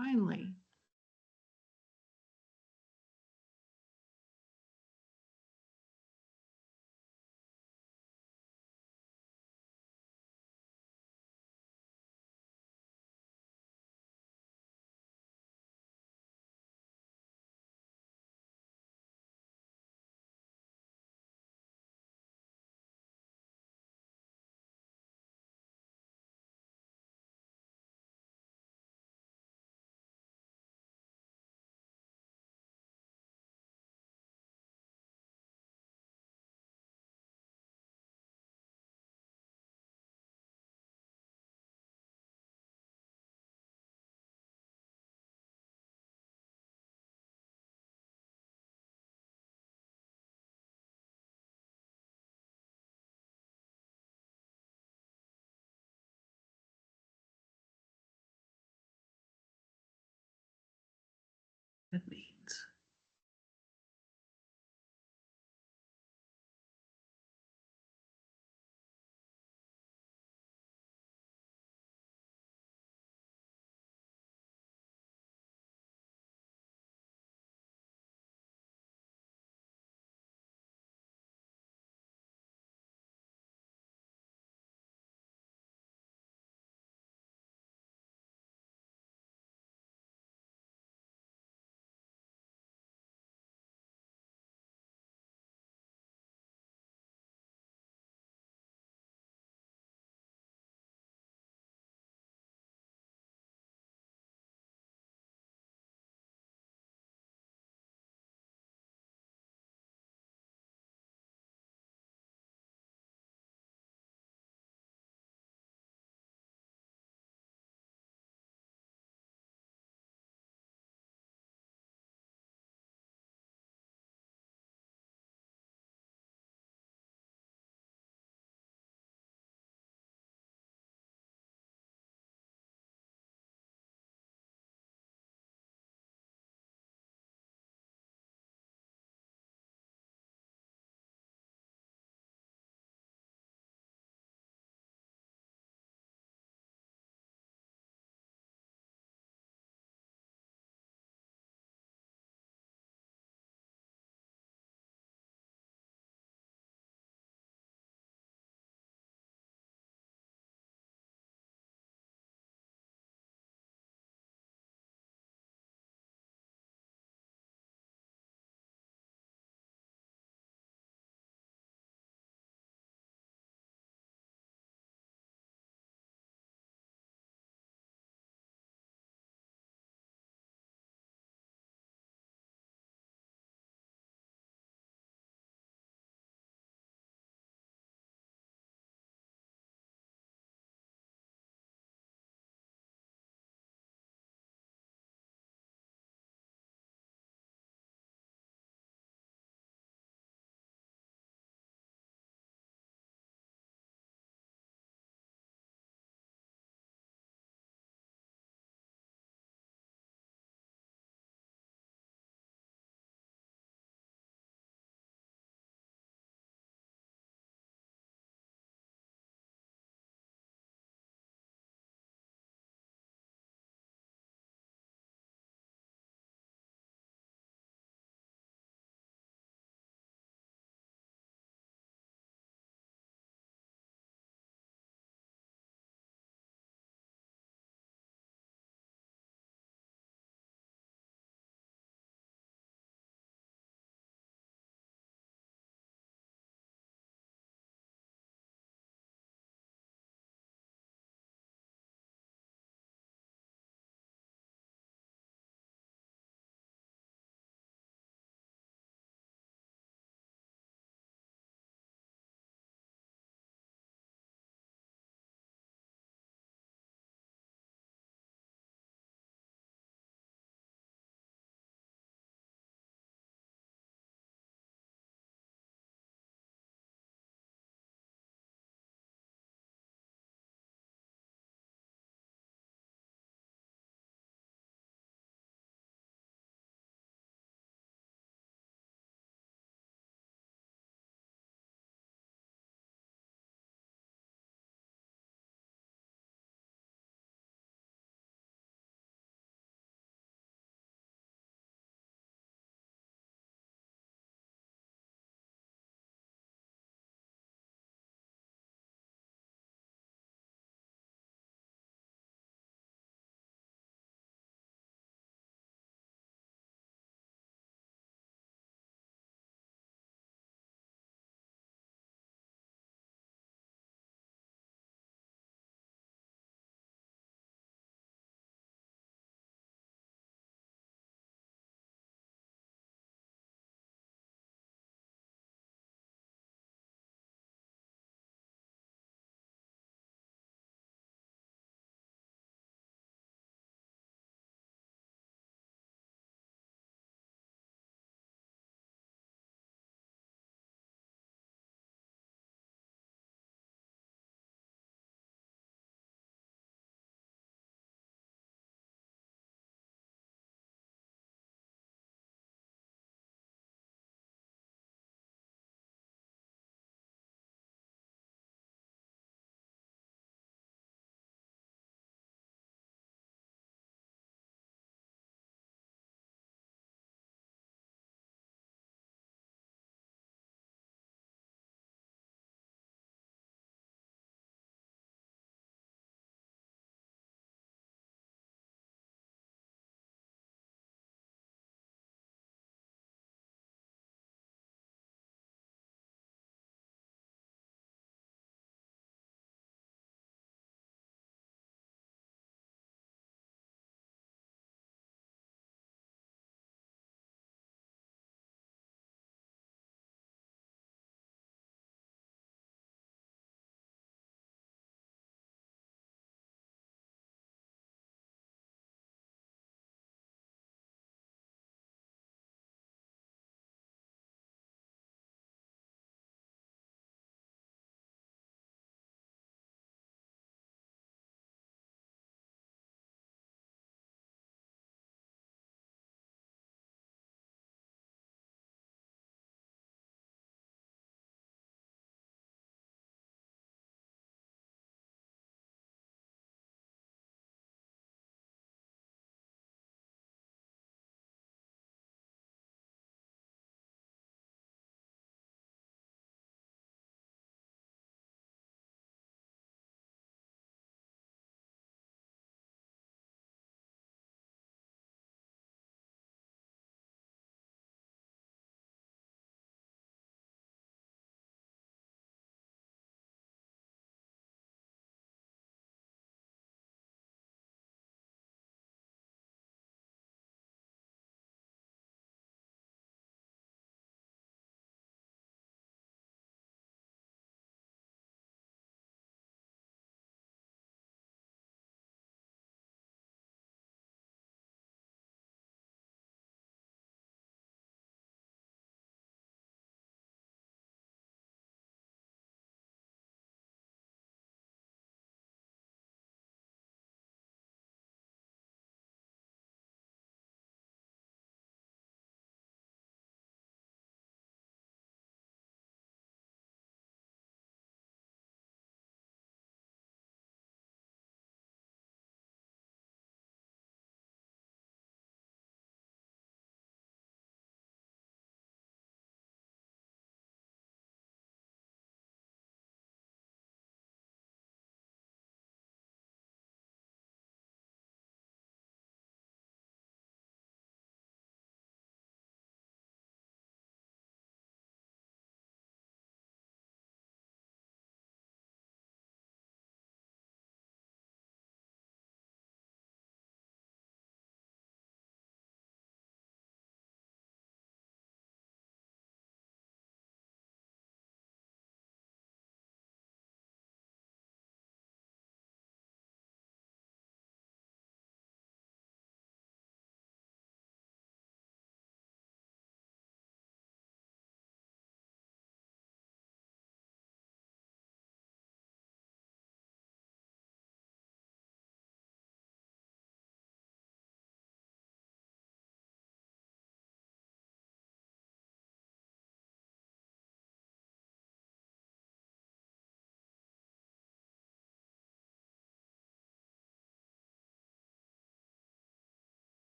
Finally, that means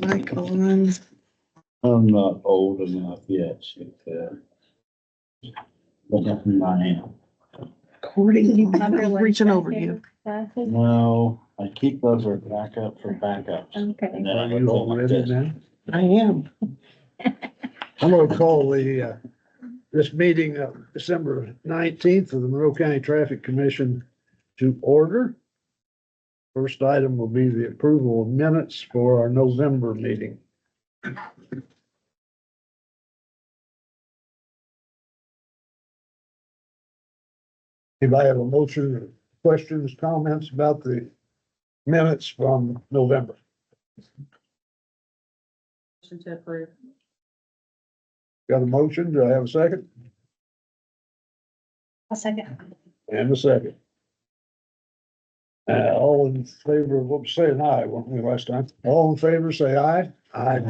Mic on. I'm not old enough yet, she said. But I am. Recording. I'm reaching over you. No, I keep those as backup for backups. Okay. And then I Are would you go all like ready this. now? I am. I'm gonna call this meeting of December 19th of the Monroe County Traffic Commission to order. First item will be the approval of minutes for our November meeting. Anybody have a motion, or questions, comments about the minutes from November? Motion to approve. Got a motion? Do I have a second? A second. And a second. All in favor of, what, saying aye, weren't we last time? All in favor, say aye. Aye.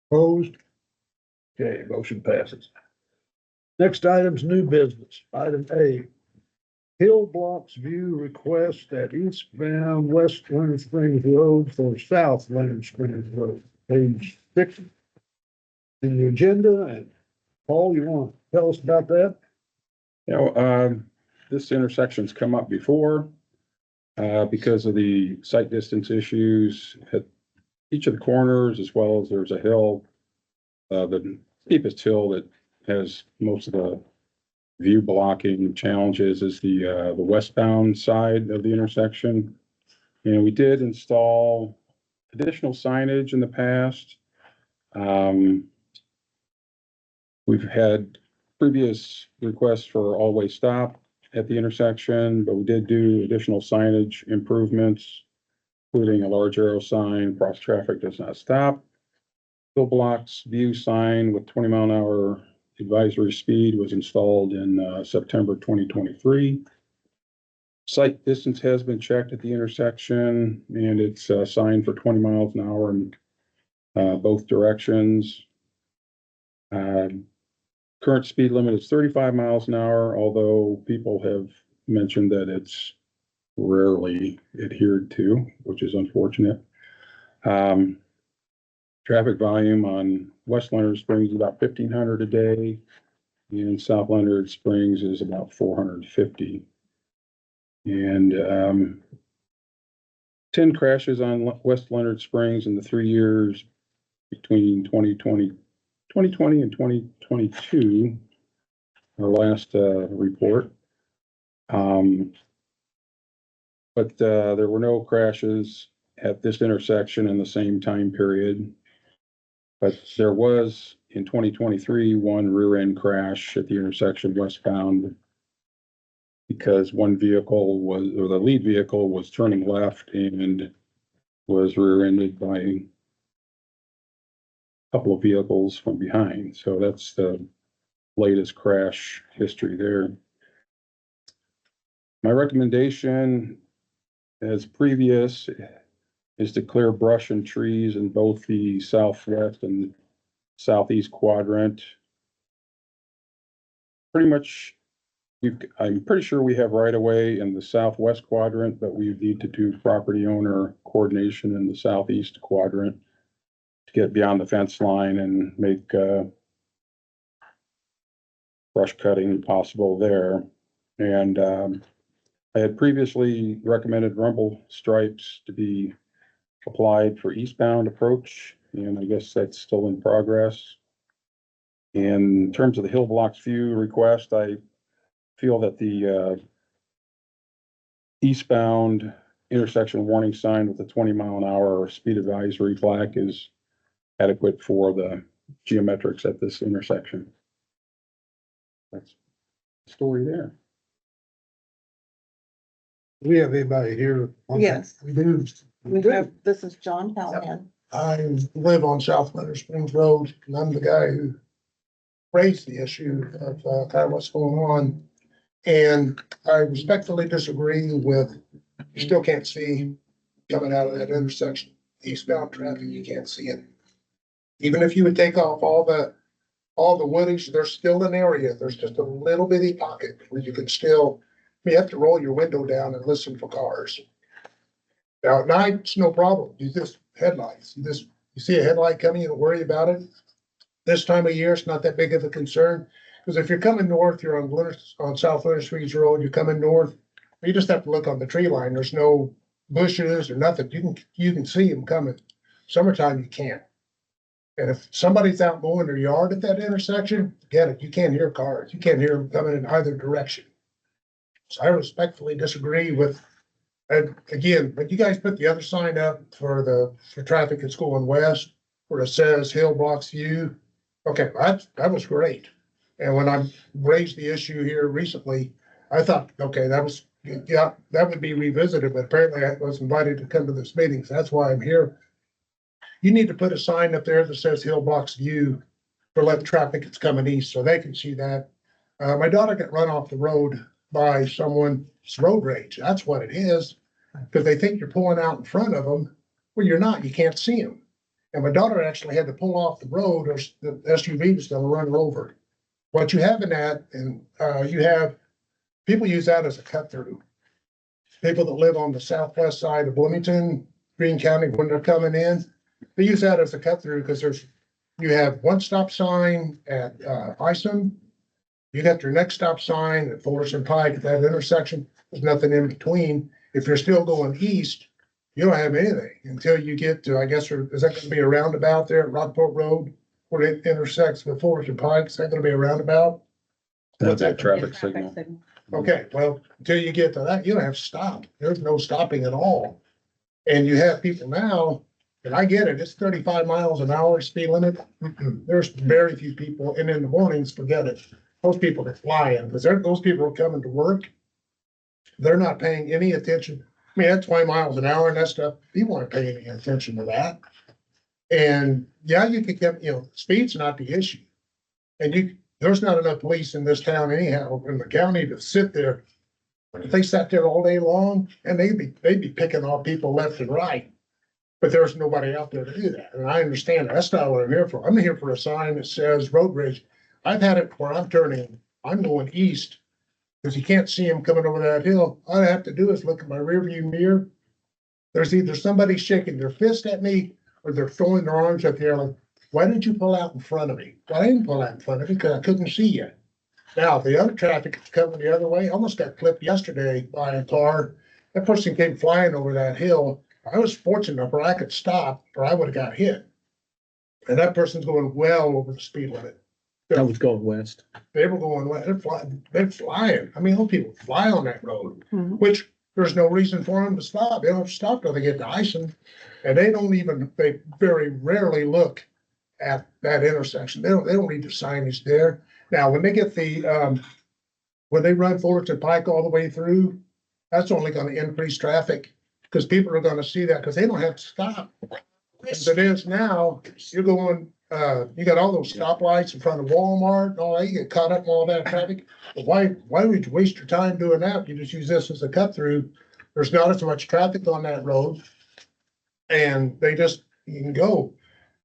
Opposed? Okay, motion passes. Next item's new business. Item A. Hill Blocks View request at eastbound West Leonard Springs Road for South Leonard Springs Road, page 6 in the agenda. And Paul, you want to tell us about that? This intersection's come up before, because of the site distance issues at each of the corners, as well as there's a hill, the steepest hill that has most of the view blocking challenges is the westbound side of the intersection. And we did install additional signage in the past. We've had previous requests for all-way stop at the intersection, but we did do additional signage improvements, including a large arrow sign, cross traffic does not stop. Hill blocks view sign with 20-mile-an-hour advisory speed was installed in September 2023. Sight distance has been checked at the intersection, and it's signed for 20 miles an hour in both directions. Current speed limit is 35 miles an hour, although people have mentioned that it's rarely adhered to, which is unfortunate. Traffic volume on West Leonard Springs is about 1,500 a day, and South Leonard Springs is about 450. And 10 crashes on West Leonard Springs in the 3 years between 2020 and 2022, our last report. But there were no crashes at this intersection in the same time period. But there was in 2023 one rear end crash at the intersection westbound because one vehicle was, or the lead vehicle was turning left and was rear ended by a couple of vehicles from behind. So that's the latest crash history there. My recommendation, as previous, is to clear brush and trees in both the southwest and southeast quadrant. Pretty much, I'm pretty sure we have right of way in the southwest quadrant, but we need to do property owner coordination in the southeast quadrant to get beyond the fence line and make brush cutting possible there. And I had previously recommended rumble stripes to be applied for eastbound approach, and I guess that's still in progress. In terms of the hill blocks view request, I feel that the eastbound intersection warning sign with the 20-mile-an-hour speed advisory flag is adequate for the geometrics at this intersection. That's the story there. Do we have anybody here? Yes. We do. We have, this is John Callahan. I live on South Leonard Springs Road, and I'm the guy who raised the issue of kind of what's going on. And I respectfully disagree with, you still can't see coming out of that intersection. Eastbound traffic, you can't see it. Even if you would take off all the woodage, there's still an area, there's just a little bitty pocket where you can still, you have to roll your window down and listen for cars. Now at night, it's no problem. You just headlights, you just You see a headlight coming, you don't worry about it. This time of year, it's not that big of a concern. Because if you're coming north, you're on South Winter Springs Road, you're coming north, you just have to look on the tree line. There's no bushes or nothing. You can see them coming. Summertime, you can't. And if somebody's out mowing their yard at that intersection, get it, you can't hear cars. You can't hear them coming in either direction. So I respectfully disagree with, and again, when you guys put the other sign up for traffic that's going west, where it says Hill blocks view, okay, that was great. And when I raised the issue here recently, I thought, okay, that would be revisited, but apparently I was invited to come to this meeting, so that's why I'm here. You need to put a sign up there that says Hill blocks view for left traffic that's coming east, so they can see that. My daughter got run off the road by someone, it's road rage, that's what it is, because they think you're pulling out in front of them. Well, you're not, you can't see them. And my daughter actually had to pull off the road, or the SUV was gonna run her over. What you have in that, and you have, people use that as a cut through. People that live on the southwest side of Bloomington, Greene County, when they're coming in, they use that as a cut through because you have one stop sign at Isom. You got your next stop sign at Fullerton Pike at that intersection. There's nothing in between. If you're still going east, you don't have anything until you get to, I guess, is that gonna be a roundabout there at Rockport Road where it intersects with Fullerton Pike? Is that gonna be a roundabout? That's a traffic signal. Okay, well, until you get to that, you don't have to stop. There's no stopping at all. And you have people now, and I get it, it's 35 miles an hour speed limit. There's very few people, and in the mornings, forget it. Those people are flying, because those people are coming to work. They're not paying any attention. I mean, at 20 miles an hour and that stuff, people aren't paying any attention to that. And yeah, you could get, speed's not the issue. And there's not enough police in this town anyhow, in the county to sit there. If they sat there all day long, and they'd be picking off people left and right. But there's nobody out there to do that. And I understand that's not what I'm here for. I'm here for a sign that says road rage. I've had it where I'm going east. Because you can't see them coming over that hill. All I have to do is look at my rearview mirror. There's either somebody shaking their fist at me or they're throwing their arms up there like, why did you pull out in front of me? Well, I didn't pull out in front of you because I couldn't see you. Now, the other traffic that's coming the other way, I almost got clipped yesterday by a car. That person came flying over that hill. I was fortunate enough where I could stop or I would have got hit. And that person's going well over the speed limit. That was going west. They were going, they're flying. I mean, those people fly on that road, Mhm. which there's no reason for them to stop. They don't stop till they get to Ison. And they very rarely look at that intersection. They don't read the signage there. Now, when they get when they run Fullerton Pike all the way through, that's only gonna increase traffic. Because people are gonna see that, because they don't have to stop. As it is now, you're going, you got all those stoplights in front of Walmart and all that, you get caught up in all that traffic. But why would you waste your time doing that? You just use this as a cut through. There's not as much traffic on that road. And you can go.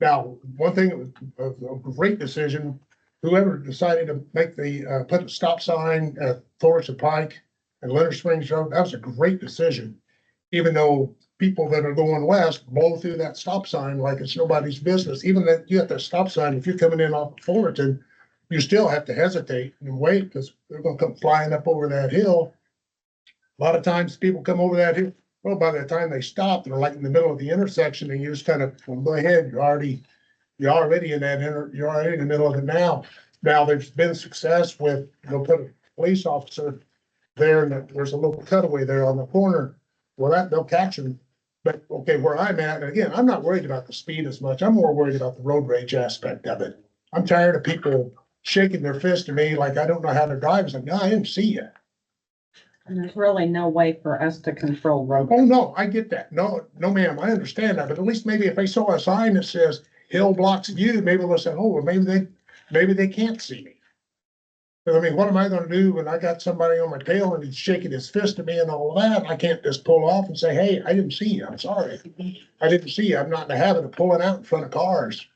Now, one thing, a great decision, whoever decided to make put a stop sign at Fullerton Pike and Leonard Springs Road, that was a great decision. Even though people that are going west blow through that stop sign like it's nobody's business. Even that you have that stop sign, if you're coming in off of Fullerton, you still have to hesitate and wait because they're gonna come flying up over that hill. A lot of times people come over that hill. Well, by the time they stop, they're like in the middle of the intersection and you just kind of, well, go ahead, you're already in you're already in the middle of it now. Now, there's been success with, put a police officer there and there's a little cutaway there on the corner. Well, they'll catch him. But okay, where I'm at, and again, I'm not worried about the speed as much. I'm more worried about the road rage aspect of it. I'm tired of people shaking their fist at me like I don't know how to drive. It's like, no, I didn't see you. And there's really no way for us to control road. Oh, no, I get that. No, ma'am, I understand that. But at least maybe if they saw a sign that says hill blocks view, maybe they'll say, oh, well, maybe they can't see me. But I mean, what am I gonna do when I got somebody on my tail and he's shaking his fist at me and all of that? I can't just pull off and say, hey, I didn't see you. I'm sorry. I didn't see you. I'm not in the habit of pulling out in front of cars.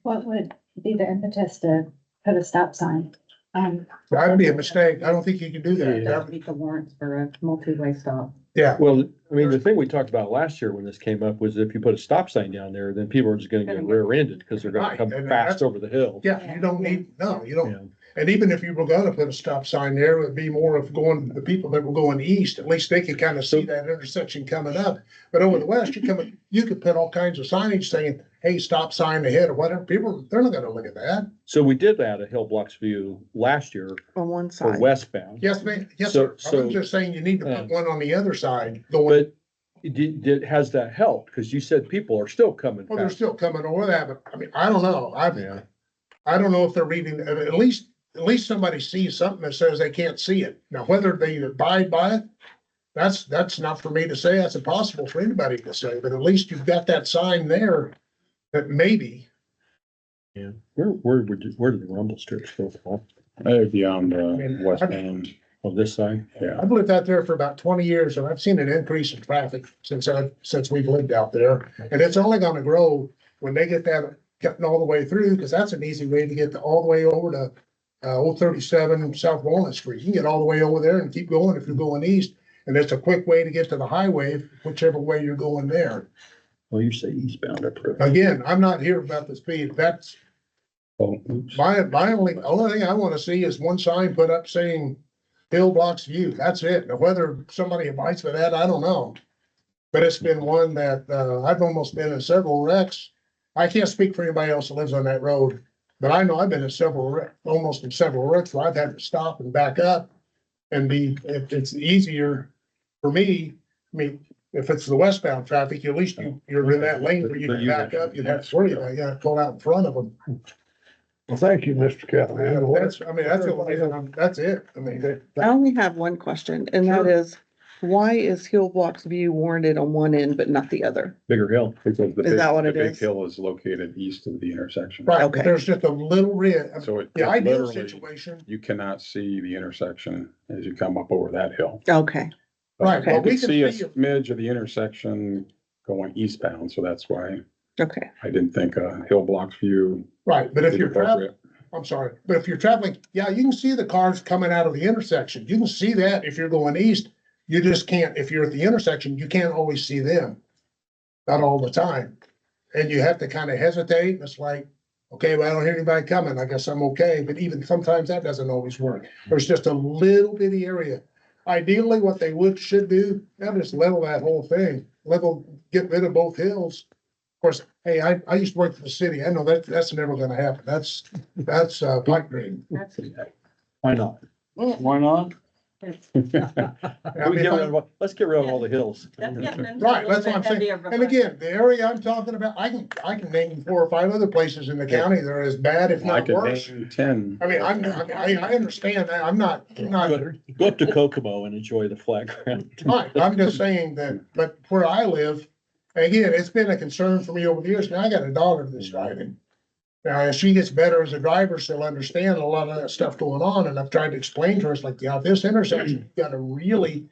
What would be the impetus to put a stop sign? That'd be a mistake. I don't think you can do that. That would meet the warrants for a multi-way stop. Yeah, Well, I mean, the thing we talked about last year when this came up was if you put a stop sign down there, then people are just gonna get rear-ended because they're gonna Right, come and fast that's- over the hill. yeah, you don't need, no, you don't. Yeah. And even if you were gonna put a stop sign there, it would be more of going, the people that were going east, at least they could kind of see that intersection coming up. But over the west, you could put all kinds of signage saying, hey, stop sign ahead or whatever. People, they're not gonna look at that. So we did add a Hill Blocks View last year On one for side. westbound. Yes, ma'am. Yes, So- sir. I was so- just saying you need to Yeah. put one on the other side going, But has that helped? Cause you said people are still coming well, they're fast. still coming over that, but I mean, I don't know. Yeah. I don't know if they're reading, at least somebody sees something that says they can't see it. Now, whether they abide by it, that's not for me to say. That's impossible for anybody to say, but at least you've got that sign there that maybe. Where did the rumble strips go, Paul? Maybe on I mean, the westbound, On this side? yeah. I've lived out there for about 20 years and I've seen an increase in traffic since we've lived out there. And it's only gonna grow when they get that cutting all the way through, because that's an easy way to get all the way over to Old 37 South Walnut Street. You can get all the way over there and keep going if you're going east. And it's a quick way to get to the highway, whichever way you're going there. Well, you say eastbound up there. Again, I'm not here about the speed. That's Oh, oops. my only thing I want to see is one sign put up saying Hill Blocks View. That's it. Now, whether somebody abides by that, I don't know. But it's been one that, I've almost been in several wrecks. I can't speak for anybody else that lives on that road, but I know I've been in almost in several wrecks where I've had to stop and back up. And if it's easier for me, I mean, if it's the westbound traffic, at least you're in that lane where you can back up. You'd have to worry about, you gotta pull out in front of them. Well, thank you, Mr. Callahan. That's the only reason that's it. I mean, I only have one question, and that Sure. is, why is Hill Blocks View warranted on one end but not the other? Bigger hill. Because the Is big, that what the it big is? hill is located east of the intersection. right, Okay. but there's just a little red. So it The ideal literally, situation, you cannot see the intersection as you come up over that hill. Okay, right, You well, we can can see a see, smidge of the intersection going eastbound, so that's why okay. I didn't think a Hill Blocks View right, but if is you're traveling, appropriate. I'm sorry, but if you're traveling, yeah, you can see the cars coming out of the intersection. You can see that if you're going east. You just can't, if you're at the intersection, you can't always see them. Not all the time. And you have to kind of hesitate. It's like, okay, well, I don't hear anybody coming. I guess I'm okay. But even sometimes that doesn't always work. There's just a little bitty area. Ideally, what they should do, they'll just level that whole thing, get rid of both hills. Of course, hey, I used to work for the city. I know that's never gonna happen. That's pipe dream. That's, Why not? Why not? it's, I We mean, get rid of let's get rid of all the hills. that's getting into a right, little that's what I'm bit saying. heavier of a And again, the area I'm talking about, I can name 4 or 5 other places in the county that are as bad, if I not could worse. name 10. I mean, I understand that. I'm not, Go up to Kokomo and enjoy the flat ground. right. I'm just saying that, but where I live, again, it's been a concern for me over the years. Now I got a daughter that's driving. Now, as she gets better as a driver, she'll understand a lot of that stuff going on. And I've tried to explain to her, it's like, yeah, this intersection, you gotta really,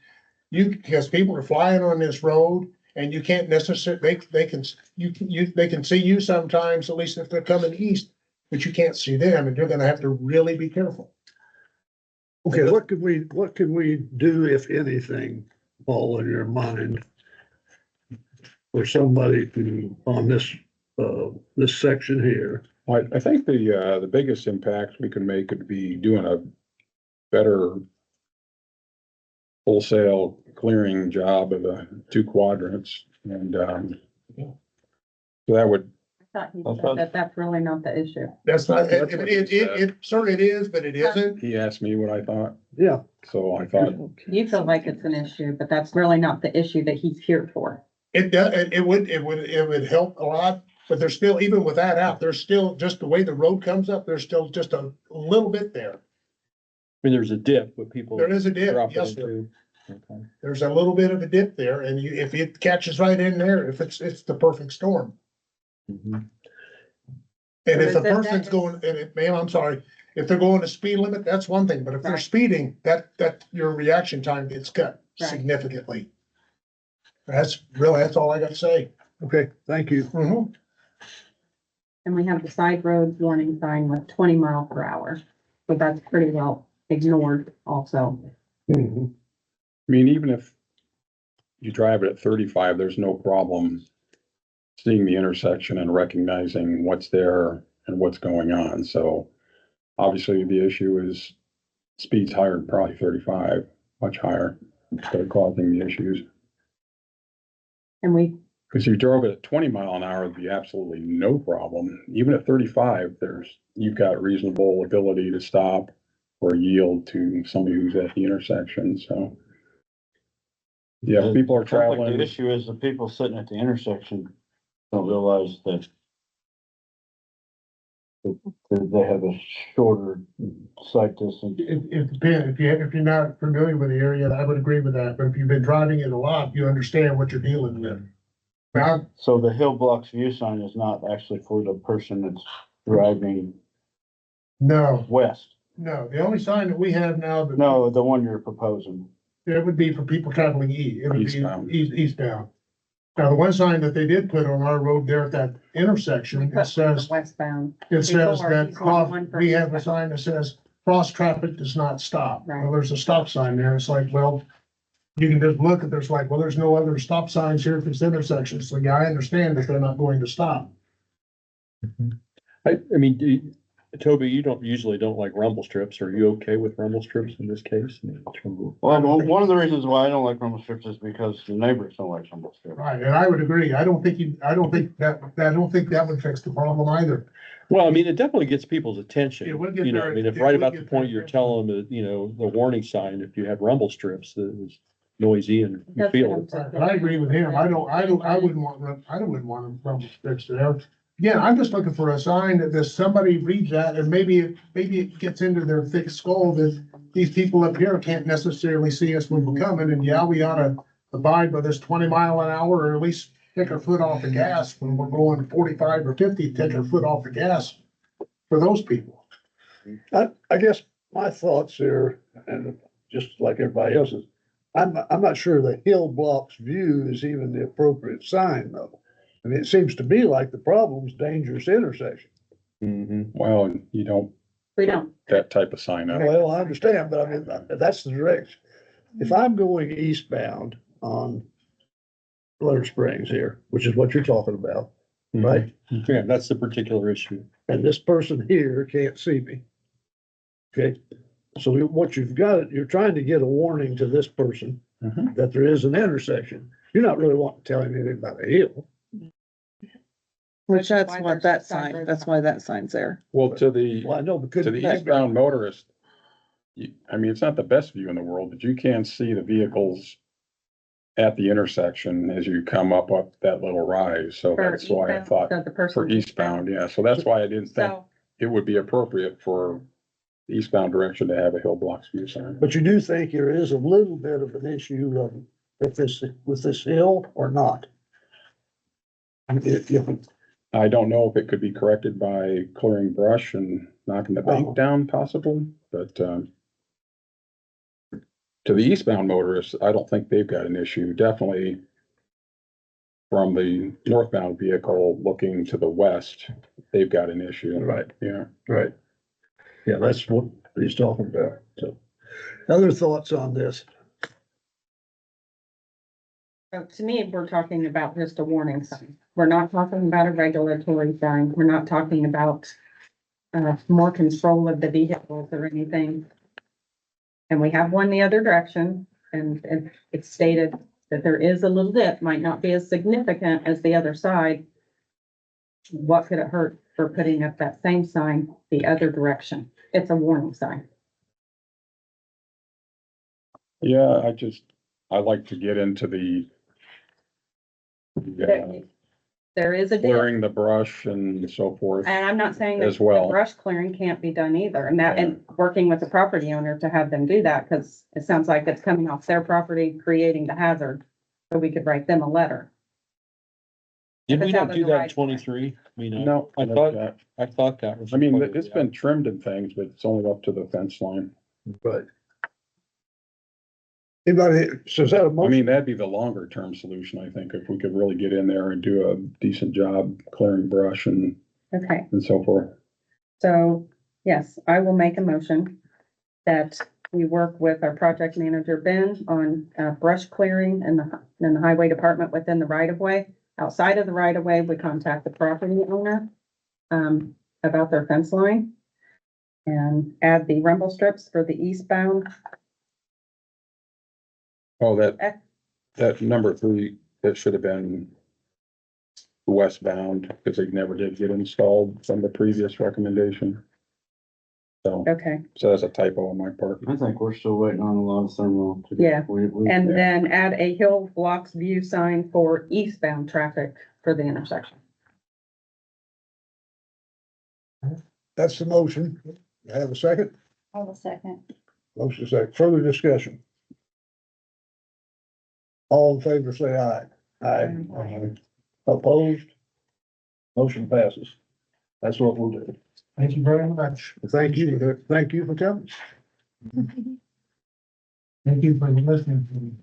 because people are flying on this road and you can't necessarily, they can see you sometimes, at least if they're coming east, but you can't see them and you're gonna have to really be careful. Okay, what can we do, if anything, Paul, in your mind? For somebody to, on this section here, I think the biggest impact we could make would be doing a better wholesale clearing job of the 2 quadrants and, so that would, I thought you said that that's really not the issue. That's not, That's what she said. it certainly is, but it isn't. he asked me what I thought, yeah, so I thought, You feel like it's an issue, but that's really not the issue that he's here for. It does, it would help a lot, but there's still, even with that out, there's still, just the way the road comes up, there's still just a little bit there. I mean, there's a dip where people There is a dip, drop it yes, sir. into. Okay. There's a little bit of a dip there, and if it catches right in there, it's the perfect storm. Mhm. And if So the is it person's that- going, ma'am, I'm sorry, if they're going the speed limit, that's one thing, but if they're Right. speeding, that your reaction time gets cut Right. significantly. That's all I got to say. okay, thank you. And we have the side road warning sign with 20 mile per hour. but that's pretty well ignored also. Mhm. I mean, even if you drive it at 35, there's no problem seeing the intersection and recognizing what's there and what's going on. So obviously the issue is speeds higher than probably 35, much higher, start causing the issues. And we, Because if you drove it at 20 mile an hour, it'd be absolutely no problem. Even at 35, you've got reasonable ability to stop or yield to somebody who's at the intersection, so. Yeah, if people are Sounds like traveling. The issue is the people sitting at the intersection don't realize that they have a shorter sight distance. It depends. If you're not familiar with the area, I would agree with that. But if you've been driving it a lot, you understand what you're dealing with. Now, So the hill blocks view sign is not actually for the person that's driving no, west. no, the only sign that we have now that. No, the one you're proposing. It would be for people traveling it would Eastbound. be eastbound. Now, the one sign that they did put on our road there at that we intersection, put it says, westbound. it says Before, that he's on one we have a person. sign that says cross traffic does not stop. Right. Well, there's a stop sign there. It's like, well, you can just look at, there's like, well, there's no other stop signs here at this intersection. So yeah, I understand that they're not going to stop. I mean, Toby, you usually don't like rumble strips. Are you okay with rumble strips in this case? Well, one of the reasons why I don't like rumble strips is because the neighbors don't like rumble strips. Right, and I would agree. I don't think that would fix the problem either. Well, I mean, it definitely gets people's attention. It would get You know, their- I mean, if it right would about get the point their you're attention. telling them that, you know, the warning sign, if you had rumble strips, that was noisy and you That's feel what it. I'm Right, but I agree with him. I wouldn't want rumble strips there. Again, I'm just looking for a sign that somebody reads that and maybe it gets into their thick skull that these people up here can't necessarily see us when we're coming, and yeah, we ought to abide by this 20 mile an hour, or at least take our foot off the gas when we're going 45 or 50, take our foot off the gas for those people. I guess my thoughts here, and just like everybody else's, I'm not sure the hill blocks view is even the appropriate sign though. I mean, it seems to be like the problem's dangerous intersection. Mhm. Well, you don't, We don't. that type of sign up. Well, I understand, but I mean, that's the direction. If I'm going eastbound on Leonard Springs here, which is what you're talking about, right? Yeah, that's the particular issue. And this person here can't see me. Okay, so what you've got, you're trying to get a warning to this person Mhm. that there is an intersection. You're not really wanting to tell him anything about a hill. Which that's Why what there's that side sign, roads that's on. why that sign's there. Well, to the Well, I know, but To the eastbound motorist, I mean, it's not the best view in the world, but you can see the vehicles at the intersection as you come up that little rise. So For that's why I eastbound, thought so the person for eastbound, yeah. So that's why I didn't think So, it would be appropriate for the eastbound direction to have a hill blocks view sign. But you do think there is a little bit of an issue of with this hill or not? I don't know if it could be corrected by clearing brush and knocking the bank down possibly, but, to the eastbound motorists, I don't think they've got an issue. Definitely from the northbound vehicle looking to the west, they've got an issue. Right. Yeah. Right. Yeah, that's what he's talking about. So, other thoughts on this? so to me, we're talking about just a warning sign. We're not talking about a regulatory sign. We're not talking about more control of the vehicles or anything. And we have one the other direction, and it's stated that there is a little dip, might not be as significant as the other side. What could it hurt for putting up that same sign the other direction? It's a warning sign. Yeah, I like to get into the There is a dip. clearing the brush and so forth. And I'm not saying that As well. the brush clearing can't be done either, and working with the property owner to have them do that, because it sounds like it's coming off their property, creating the hazard. So we could write them a letter. Did If we it's out not of do the that in right- 23? I mean, No, I thought that was. I mean, part of it's the- been trimmed and things, but it's only up to the fence line. Right. Anybody, so is that a I motion? mean, that'd be the longer term solution, I think, if we could really get in there and do a decent job clearing brush and Okay, so forth. so Yes, I will make a motion that we work with our project manager, Ben, on brush clearing in the highway department within the right of way. Outside of the right of way, we contact the property owner about their fence line and add the rumble strips for the eastbound. Oh, Eh. that number 3, that should have been westbound, because they never did get installed from the previous recommendation. So Okay, that's a typo on my part. I think we're still waiting on a lot of thermal. to- Yeah, we- and Yeah. then add a hill blocks view sign for eastbound traffic for the intersection. That's the motion. You have a second? I will second. Motion second. Further discussion? All in favor, say aye. Aye. Opposed? Motion passes. That's what we'll do. Thank you very much. Thank you for coming. Thank you for listening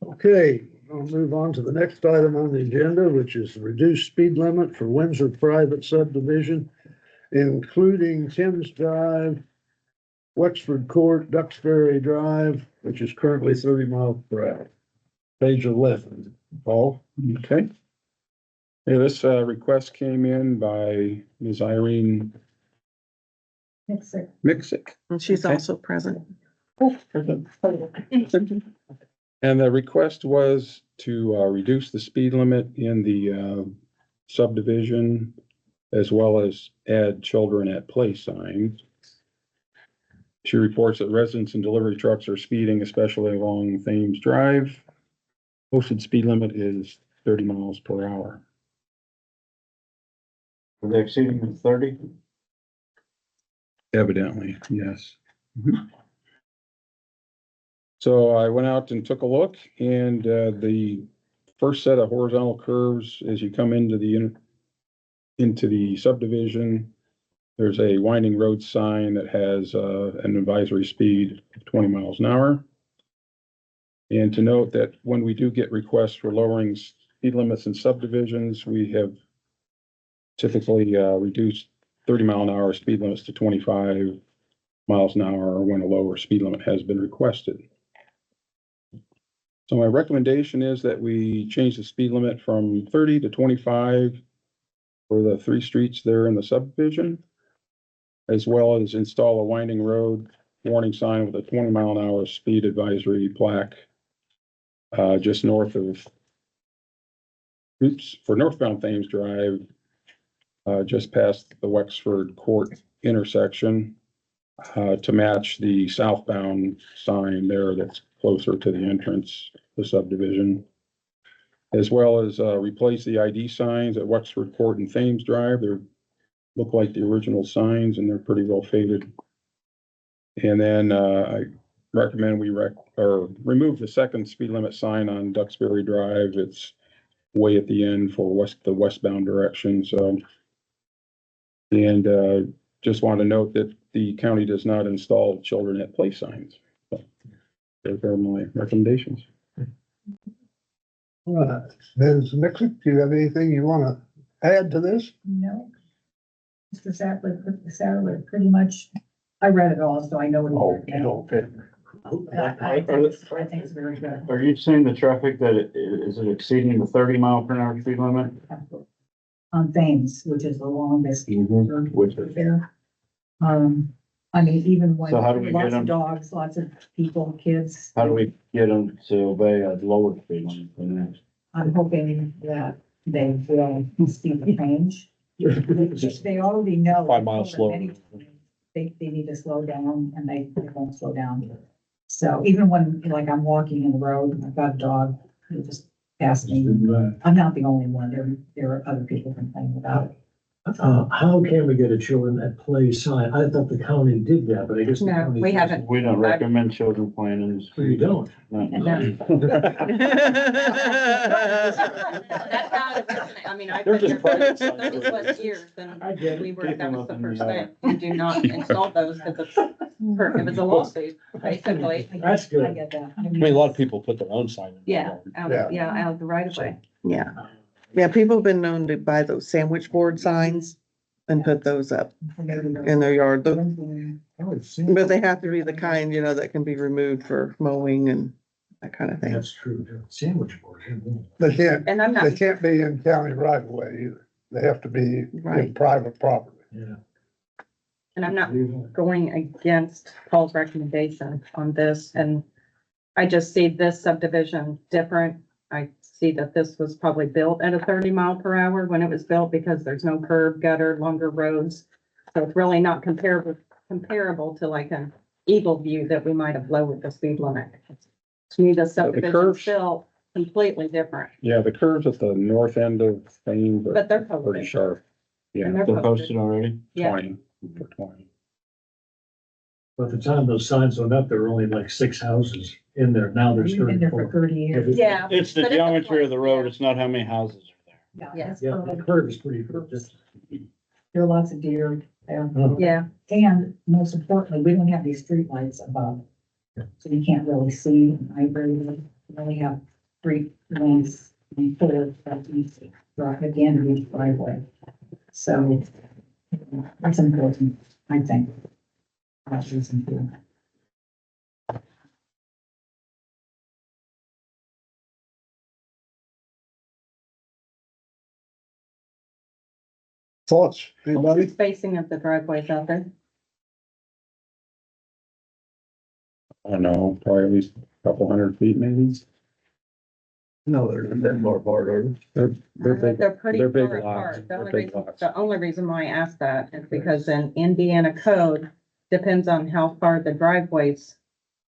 Okay, we'll move on to the next item on the agenda, which is the reduced speed limit for Windsor private subdivision, including Timms Drive, Wexford Court, Duxbury Drive, which is currently 30 miles per hour. Page 11. Paul? Okay. Yeah, this request came in by Ms. Irene Mixick. And she's Okay. also present. And the request was to reduce the speed limit in the subdivision, as well as add children at play signs. She reports that residents and delivery trucks are speeding, especially along Thames Drive. Posted speed limit is 30 miles per hour. Are they exceeding the 30? Evidently, yes. So I went out and took a look, and the first set of horizontal curves, as you come into the subdivision, there's a winding road sign that has an advisory speed of 20 miles an hour. And to note that when we do get requests for lowering speed limits in subdivisions, we have typically reduced 30-mile-an-hour speed limits to 25 miles an hour when a lower speed limit has been requested. So my recommendation is that we change the speed limit from 30 to 25 for the 3 streets there in the subdivision, as well as install a winding road warning sign with a 20-mile-an-hour speed advisory plaque just north of, for northbound Thames Drive, just past the Wexford Court intersection, to match the southbound sign there that's closer to the entrance of the subdivision, as well as replace the ID signs at Wexford Court and Thames Drive. They look like the original signs, and they're pretty well faded. And then I recommend we remove the second speed limit sign on Duxbury Drive. It's way at the end for the westbound direction. So, and just want to note that the county does not install children at play signs. So, those are my recommendations. All right, Ms. Nixon, do you have anything you want to add to this? No. Mr. Sattler pretty much, I read it all, so I know what he's. Okay. I think it's very good. Are you saying the traffic that is it exceeding the 30-mile-per-hour speed limit? On Thames, which is the longest. Which is, There. I mean, even when So how do we get lots them- of dogs, lots of people, kids, how do we get them to obey a lower speed limit than that? I'm hoping that they will see the change. They already know. 5 miles slower. They need to slow down and they won't slow down. So even when, like, I'm walking in the road and I've got a dog, who just passed me. I'm not the only one. There are other people complaining about it. How can we get a children at play sign? I thought the county did that, but I guess. the No, county we doesn't. haven't. We don't recommend children playing in the So you street. don't. That's how it originated. I mean, I've They're been just here private for signs. 30+ years, and I get we it. were, Keep that them was up the in the first yard. thing. We do not install those because it was a lawsuit, basically. That's good. I get that. I mean, a lot of people put their own sign in. Yeah, out of the right of way. Yeah. Yeah, people have been known to buy those sandwich board signs and put those up in their yard. But they have to be the kind, that can be removed for mowing and that kind of thing. That's true, yeah. Sandwich board. They can't, And I'm they not, can't be in county right of way either. They have to be in Right. private property. Yeah. and I'm not going against Paul's recommendation on this, and I just see this subdivision different. I see that this was probably built at a 30 mph when it was built because there's no curb, gutter, longer roads. So it's really not comparable to like an Eagle View that we might have lowered the speed limit. To me, the subdivision curves- still completely different, Yeah, the curves at the north end of Fame but are they're pretty posted. sharp. Yeah, And They're they're posted posted, already. yeah. 20, for 20. But at the time those signs went up, there were only like 6 houses in there. Now there's You've been there for 34. 30 years. Yeah. It's the But it's a geometry of the place, road, yeah. it's not how many houses are there. Yes. Yeah, the curve is pretty good. There are lots of deer there. Yeah, And most importantly, we don't have these streetlights above. So you can't really see. I agree with you. We only have street lamps and poles that you see right at the end of each driveway. So that's important, I think. That's important. Thoughts, what's the anybody? spacing of the driveways out there? I don't know, probably at least a couple 100 feet maybe. No, they're not that far apart, are they? They're big. They're pretty they're big far lots. apart. They're big lots. The only reason why I asked that is because in Indiana code, depends on how far the driveways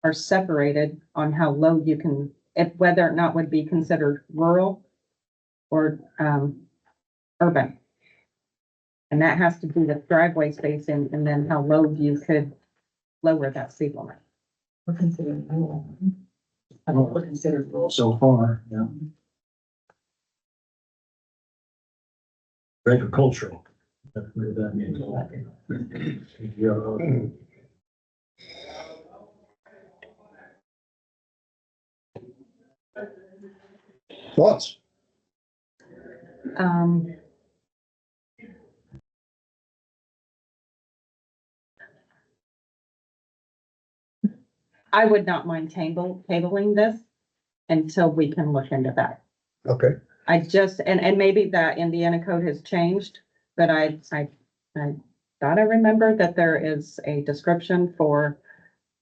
are separated on how low you can, if whether or not would be considered rural or, urban. And that has to do with driveway spacing and then how low you could lower that speed limit. We're considered rural. I don't we're considered rural. So far, yeah. Agricultural. That's what that means. Yeah. Thoughts? Um. I would not mind tabling this until we can look into that. Okay, I just, and maybe that Indiana code has changed, but I thought I remembered that there is a description for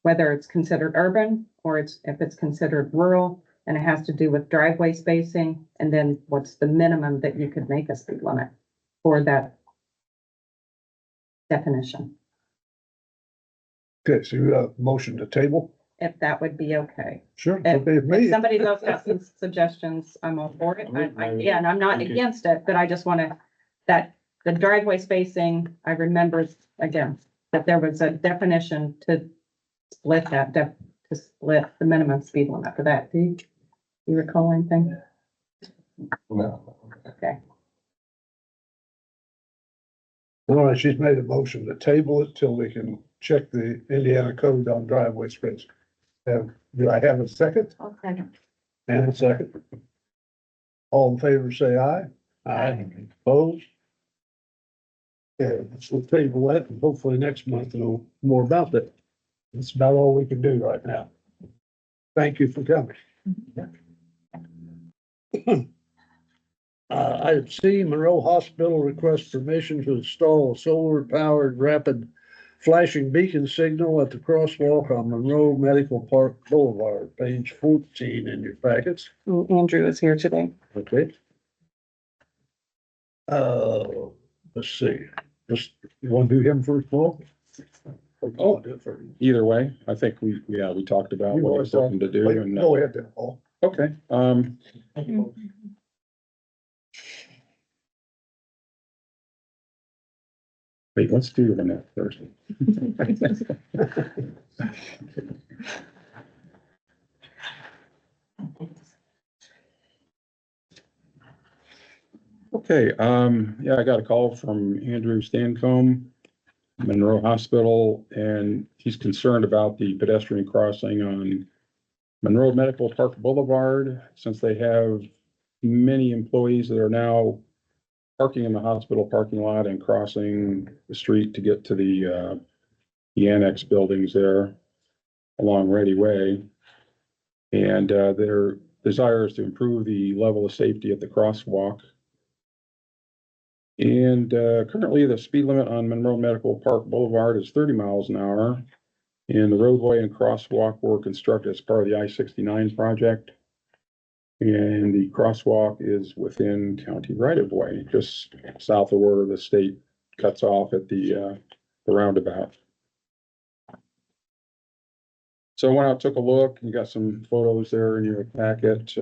whether it's considered urban or if it's considered rural, and it has to do with driveway spacing, and then what's the minimum that you could make a speed limit for that definition, okay, so you got a motion to table? if that would be okay. Sure. If- Okay, with If me, somebody else has some suggestions, I'm all for it. Yeah, and I'm not Thank you. against it, but I just wanna, that the driveway spacing, I remember again, that there was a definition to split to split the minimum speed limit for that. Do you recall anything? Okay, all right, she's made a motion to table it till we can check the Indiana code on driveway space. Do I have a second? I'll second. And a second. All in favor, say aye. Aye. Opposed? Yeah, we'll table that and hopefully next month know more about that. That's about all we can do right now. Thank you for coming. Item C, Monroe Hospital requests permission to install a solar powered rapid flashing beacon signal at the crosswalk on Monroe Medical Park Boulevard, page 14 in your packets. Andrew is here today. Okay. Let's see, just, you want to do him first, Paul? Oh. Do it first. Either way, I think we talked about You what always he's looking to do Wait, and, Go ahead then, Paul. okay, wait, let's do the next first. Okay, yeah, I got a call from Andrew Stancomb, Monroe Hospital, and he's concerned about the pedestrian crossing on Monroe Medical Park Boulevard, since they have many employees that are now parking in the hospital parking lot and crossing the street to get to the annex buildings there along Ready Way. And, their desire is to improve the level of safety at the crosswalk. And, currently the speed limit on Monroe Medical Park Boulevard is 30 miles an hour. And the roadway and crosswalk were constructed as part of the I-69 project. And the crosswalk is within county right of way, just south of where the state cuts off at the roundabout. So I went out, took a look, you got some photos there in your packet.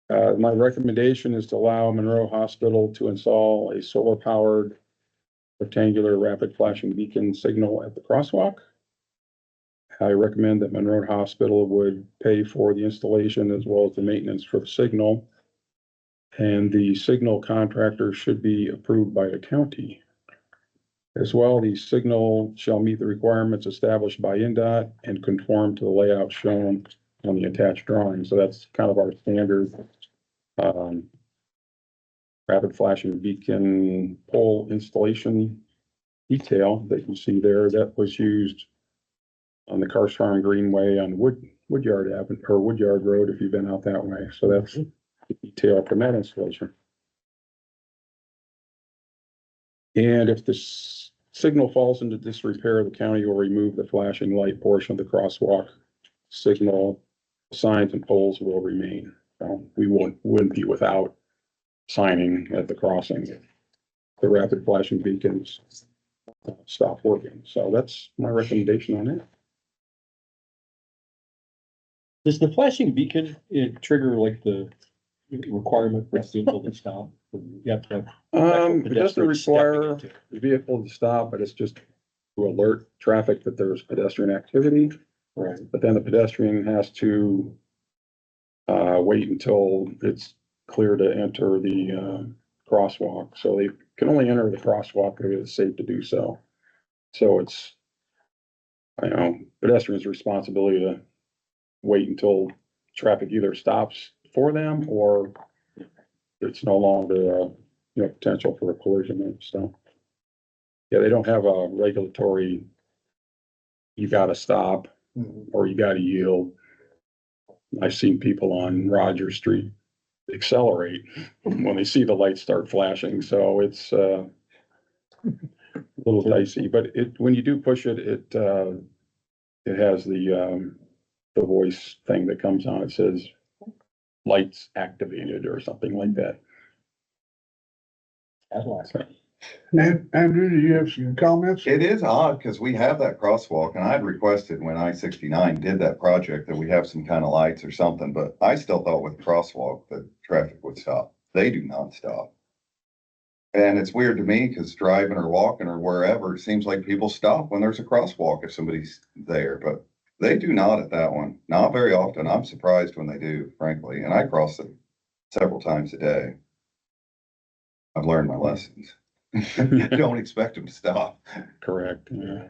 My recommendation is to allow Monroe Hospital to install a solar powered rectangular rapid flashing beacon signal at the crosswalk. I recommend that Monroe Hospital would pay for the installation as well as the maintenance for the signal. And the signal contractor should be approved by the county. As well, the signal shall meet the requirements established by NDOT and conform to the layout shown on the attached drawing. So that's kind of our standard rapid flashing beacon pole installation detail that you see there. That was used on the Cars Farm Greenway on Woodyard Avenue or Woodyard Road if you've been out that way. So that's the detail from that installation. And if the signal falls into disrepair, the county will remove the flashing light portion of the crosswalk signal. Signs and poles will remain. So we wouldn't be without signing at the crossing. The rapid flashing beacons stop working. So that's my recommendation on it. Does the flashing beacon trigger like the requirement for people to stop? You have to have It doesn't pedestrians stepping require into it. the vehicle to stop, but it's just to alert traffic that there's pedestrian activity. Right. But then the pedestrian has to wait until it's clear to enter the crosswalk. So they can only enter the crosswalk if it's safe to do so. So it's, pedestrian's responsibility to wait until traffic either stops for them or it's no longer, potential for a collision. So, yeah, they don't have a regulatory, you gotta stop or you gotta yield. I've seen people on Rogers Street accelerate when they see the lights start flashing. So it's a little dicey, but when you do push it, it has the voice thing that comes on. It says lights activated or something like that. Andrew, do you have some comments? It is odd because we have that crosswalk and I'd requested when I-69 did that project that we have some kind of lights or something, but I still thought with the crosswalk that traffic would stop. They do not stop. And it's weird to me because driving or walking or wherever, it seems like people stop when there's a crosswalk if somebody's there, but they do not at that one. Not very often. I'm surprised when they do, frankly, and I cross it several times a day. I've learned my lessons. Don't expect them to stop. Correct. Yeah.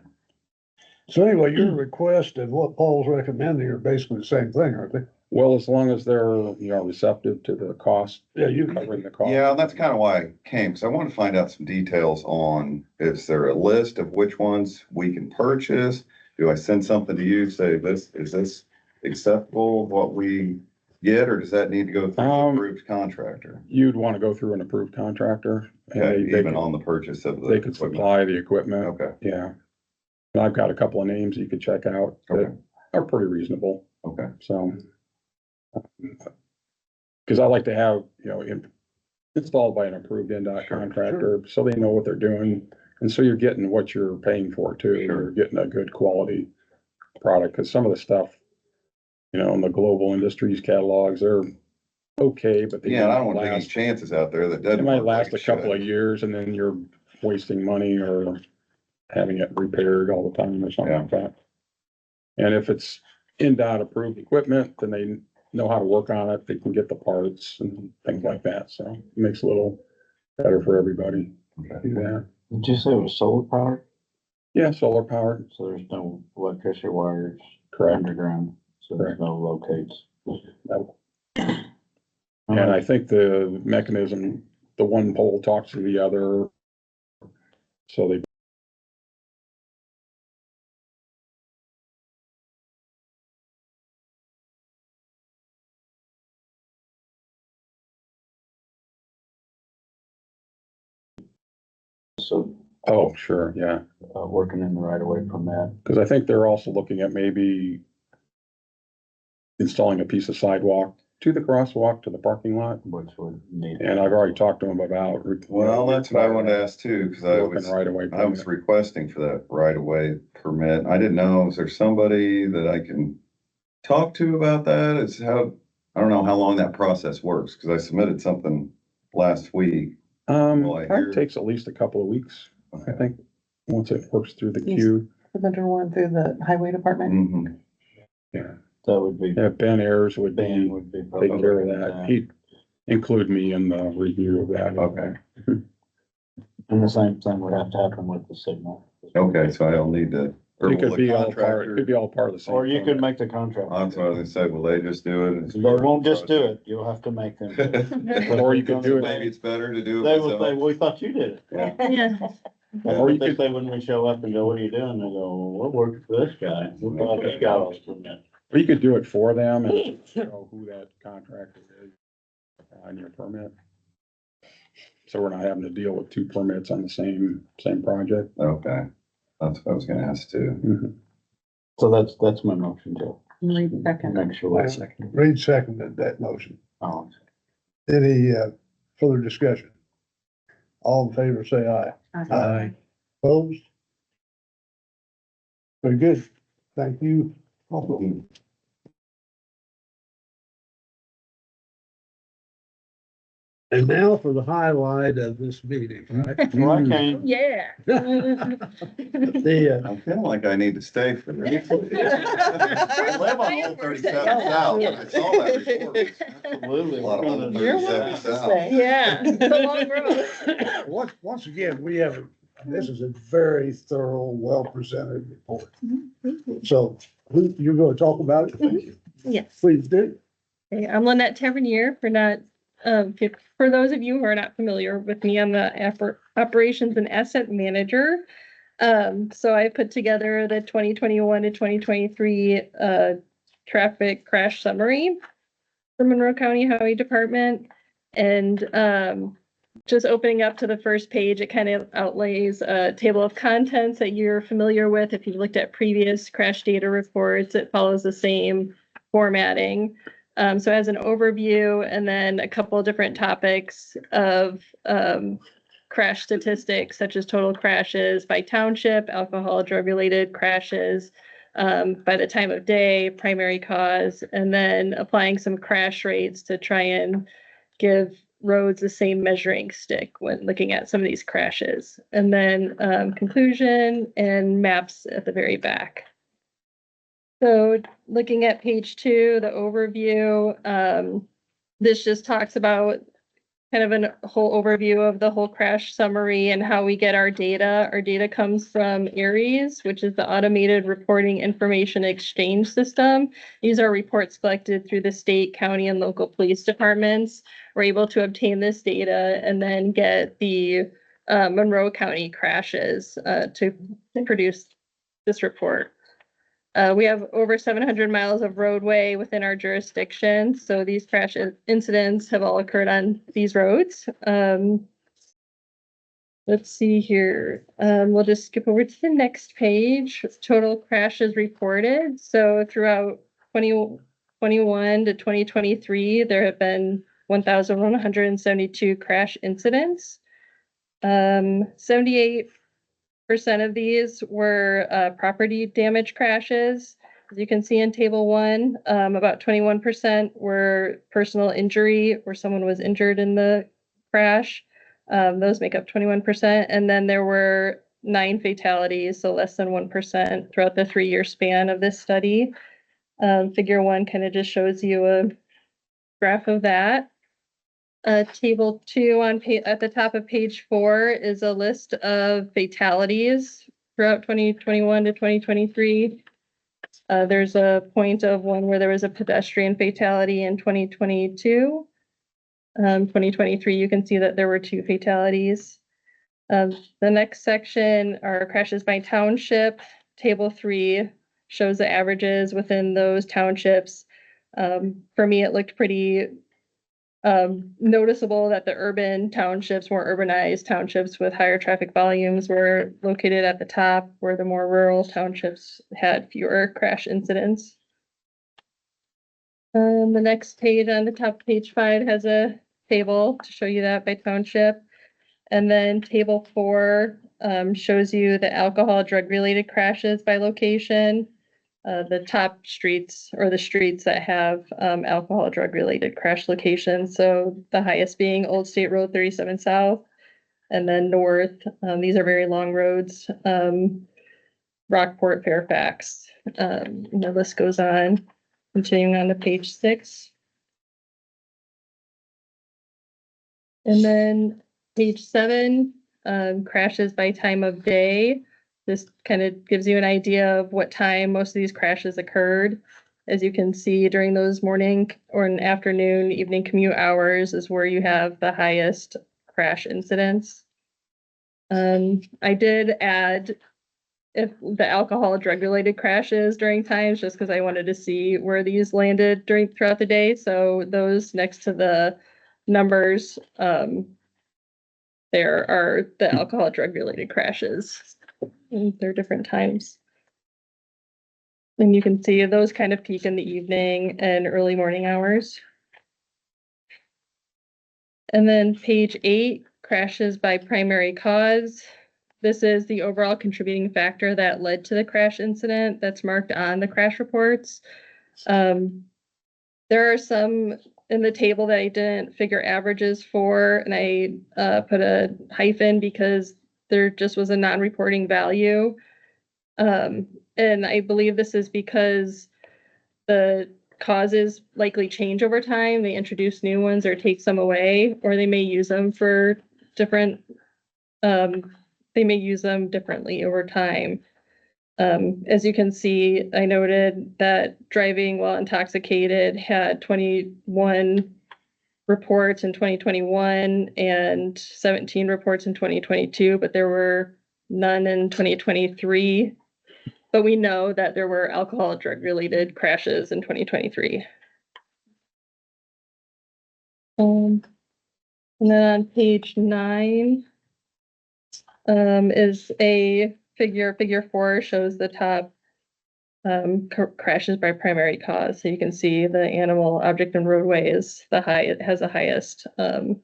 So anyway, your request and what Paul's recommending are basically the same thing, aren't they? Well, as long as they're, receptive to the cost, Yeah, you can, covering the cost. Yeah, that's kind of why I came, because I want to find out some details on, is there a list of which ones we can purchase? Do I send something to you, say is this acceptable, what we get, or does that need to go through an approved contractor? You'd want to go through an approved contractor. And Okay, they even could- on the purchase of the They could equipment? supply the equipment. Okay, Yeah. And I've got a couple of names you could check out that Okay. are pretty reasonable. okay. So. Cause I like to have, installed by an approved NDOT contractor, so they know what they're doing. And so you're getting what you're paying for too. You're getting a good quality product, cause some of the stuff, in the global industries catalogs, they're okay, but they Yeah, and I don't might want to take any last, chances out there that it doesn't. might work like last a it couple of should. years and then you're wasting money or having it repaired all the time or something like that. And if it's NDOT approved equipment, then they know how to work on it. They can get the parts and things like that. So it makes it a little better for everybody. Okay. Do that. Did you say it was solar powered? Yeah, solar powered, So there's no electricity wires correct. underground, so there's Correct. no locates. That'll- And I think the mechanism, the one pole talks to the other. So they. So, Oh, sure, yeah. working in the right of way permit. Cause I think they're also looking at maybe installing a piece of sidewalk to the crosswalk to the parking lot. Which would need. And I've already talked to them about. Well, that's what I wanted to ask too, because I Working was, right away. I was requesting for that right of way permit. I didn't know, is there somebody that I can talk to about that? It's how, I don't know how long that process works, because I submitted something last week. Well, I hear- It takes at least a couple of weeks, I Okay. think, once it works through the Yes. queue. The vendor one through the highway department. Mhm. Yeah, That would be. yeah, Ben Ayers would Ben be would be. taking care of that. He'd include me in the review of that. Okay. And the same thing would have to happen with the signal. Okay, so I don't need to. or It will could the be all part, contractor- it could be all part of the same. Or you could permit. make the contract. That's what I was gonna say, will they just do it? They won't just do it, you'll have to make them. Or you could do it. Maybe it's better to do it They will say, myself. we thought you did it. Yeah. Yeah. Or you They could, say when we show up and go, what are you doing? They go, well, we're working for this guy. We thought he got all this permit. or you could do it for them and show who that contractor is on your permit. So we're not having to deal with two permits on the same project. Okay, that's what I was gonna ask too. Mhm. So that's my motion, Joe. Reed second. Make sure we're second. Reed seconded that motion. Oh, Any, further discussion? All in favor, say aye. Aye. Opposed? Very good. Thank you. And now for the highlight of this meeting, right? well, I came. Yeah. The, I'm feeling like I need to stay for this. I live on Old 37 South, and I saw that report. Absolutely. A lot of Old You're 37 welcome to South. stay. Yeah, it's a long road. once again, we have, this is a very thorough, well-presented report. So, you're gonna talk about it? Yes. Please do. Okay, I'm Lynette Tavernier. For those of you who are not familiar with me, I'm the operations and asset manager. So I put together the 2021 to 2023 traffic crash summary for Monroe County Highway Department. And just opening up to the first page, it kind of outlays a table of contents that you're familiar with. If you've looked at previous crash data reports, it follows the same formatting. So as an overview, and then a couple of different topics of crash statistics, such as total crashes by township, alcohol, drug-related crashes, by the time of day, primary cause, and then applying some crash rates to try and give roads the same measuring stick when looking at some of these crashes. And then conclusion and maps at the very back. So looking at page 2, the overview, this just talks about kind of a whole overview of the whole crash summary and how we get our data. Our data comes from ARIES, which is the Automated Reporting Information Exchange System. These are reports collected through the state, county, and local police departments. We're able to obtain this data and then get the Monroe County crashes to produce this report. We have over 700 miles of roadway within our jurisdiction, so these crash incidents have all occurred on these roads. Let's see here. We'll just skip over to the next page. Total crashes reported. So throughout 2021 to 2023, there have been 1,172 crash incidents. 78% of these were property damage crashes. As you can see in table 1, about 21% were personal injury, where someone was injured in the crash. Those make up 21%. And then there were 9 fatalities, so less than 1% throughout the 3-year span of this study. Figure 1 kind of just shows you a graph of that. Table 2 at the top of page 4 is a list of fatalities throughout 2021 to 2023. There's a point of one where there was a pedestrian fatality in 2022. 2023, you can see that there were 2 fatalities. The next section are crashes by township. Table 3 shows the averages within those townships. For me, it looked pretty noticeable that the urban townships, more urbanized townships with higher traffic volumes were located at the top, where the more rural townships had fewer crash incidents. The next page on the top, page 5, has a table to show you that by township. And then table 4 shows you the alcohol drug-related crashes by location. The top streets or the streets that have alcohol drug-related crash locations. So the highest being Old State Road 37 South, and then north. These are very long roads. Rockport, Fairfax. And the list goes on. Continuing on to page 6. And then page 7, crashes by time of day. This kind of gives you an idea of what time most of these crashes occurred. As you can see, during those morning or an afternoon, evening commute hours is where you have the highest crash incidents. I did add if the alcohol drug related crashes during times, just because I wanted to see where these landed throughout the day. So those next to the numbers, there are the alcohol drug related crashes. They're different times. And you can see those kind of peak in the evening and early morning hours. And then page 8, crashes by primary cause. This is the overall contributing factor that led to the crash incident that's marked on the crash reports. There are some in the table that I didn't figure averages for, and I put a hyphen because there just was a non-reporting value. And I believe this is because the causes likely change over time. They introduce new ones or take some away, or they may use them for different, they may use them differently over time. As you can see, I noted that driving while intoxicated had 21 reports in 2021 and 17 reports in 2022, but there were none in 2023. But we know that there were alcohol drug related crashes in 2023. And then on page 9 is a figure 4 shows the top crashes by primary cause. So you can see the animal, object, and roadway is it has the highest of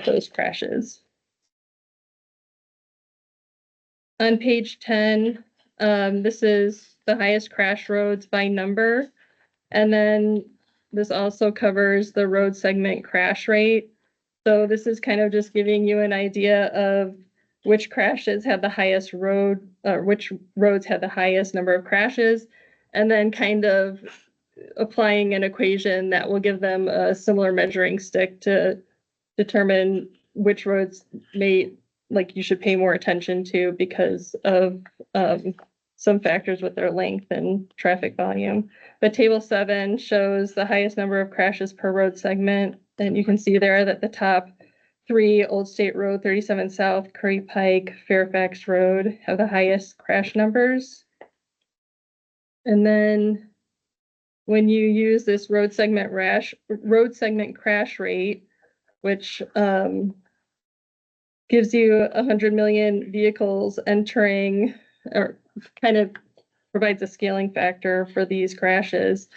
those crashes. On page 10, this is the highest crash roads by number. And then this also covers the road segment crash rate. So this is kind of just giving you an idea of which crashes had the highest which roads had the highest number of crashes, and then kind of applying an equation that will give them a similar measuring stick to determine which roads you should pay more attention to because of some factors with their length and traffic volume. But table 7 shows the highest number of crashes per road segment. And you can see there that the top 3, Old State Road 37 South, Curry Pike, Fairfax Road, have the highest crash numbers. And then when you use this road segment crash rate, which gives you 100 million vehicles entering, or kind of provides a scaling factor for these crashes.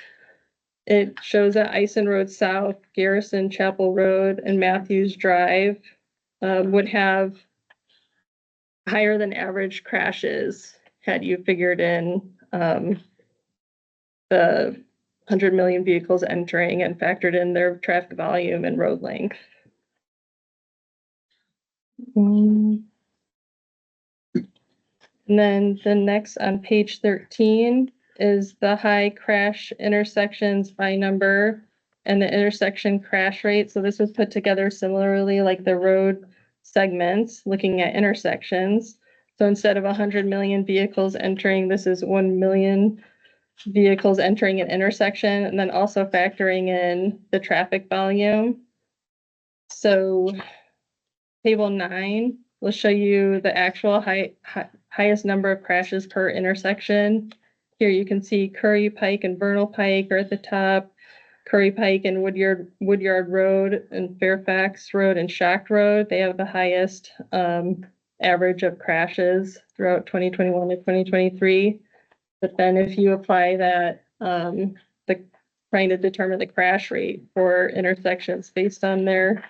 It shows that Ison Road South, Garrison Chapel Road, and Matthews Drive would have higher than average crashes had you figured in the 100 million vehicles entering and factored in their traffic volume and road length. And then the next on page 13 is the high crash intersections by number and the intersection crash rate. So this was put together similarly like the road segments, looking at intersections. So instead of 100 million vehicles entering, this is 1 million vehicles entering an intersection, and then also factoring in the traffic volume. So table 9 will show you the actual highest number of crashes per intersection. Here you can see Curry Pike and Vernal Pike are at the top. Curry Pike and Woodyard Road and Fairfax Road and Shock Road, they have the highest average of crashes throughout 2021 to 2023. But then if you apply that, trying to determine the crash rate for intersections based on their